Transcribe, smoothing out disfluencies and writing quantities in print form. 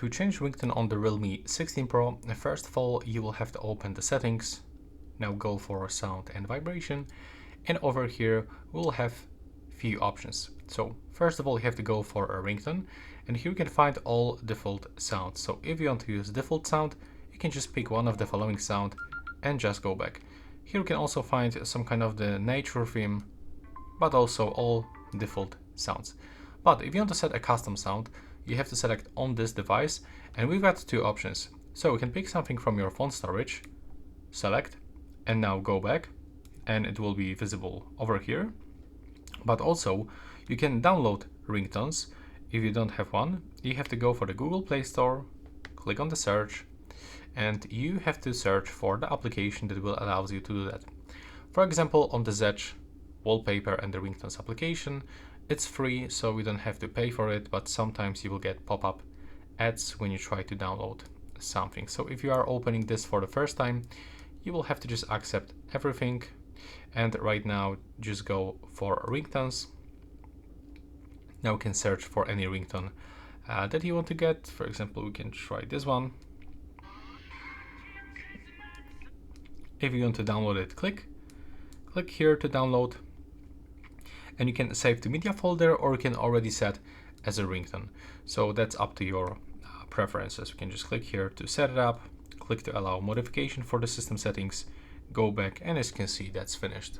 to change ringtone on the Realme 16 Pro, first of all, you will have to open the settings. Now go for sound and vibration. And over here, we'll have few options. So first of all, you have to go for a ringtone. And here you can find all default sounds. So if you want to use default sound, you can just pick one of the following sound and just go back. Here you can also find some kind of the nature theme, but also all default sounds. But if you want to set a custom sound, you have to select on this device, and we've got two options. So you can pick something from your phone storage, select, and now go back, and it will be visible over here. But also, you can download ringtones. If you don't have one, you have to go for the Google Play Store, click on the search, and you have to search for the application that will allow you to do that. For example, on the Zedge wallpaper and the ringtones application, it's free, so we don't have to pay for it, but sometimes you will get pop-up ads when you try to download something. So if you are opening this for the first time, you will have to just accept everything. And right now, just go for ringtones. Now we can search for any ringtone that you want to get. For example, we can try this one. If you want to download it, click here to download. And you can save to media folder, or you can already set as a ringtone. So that's up to your preferences. You can just click here to set it up, click to allow modification for the system settings, go back, and as you can see, that's finished.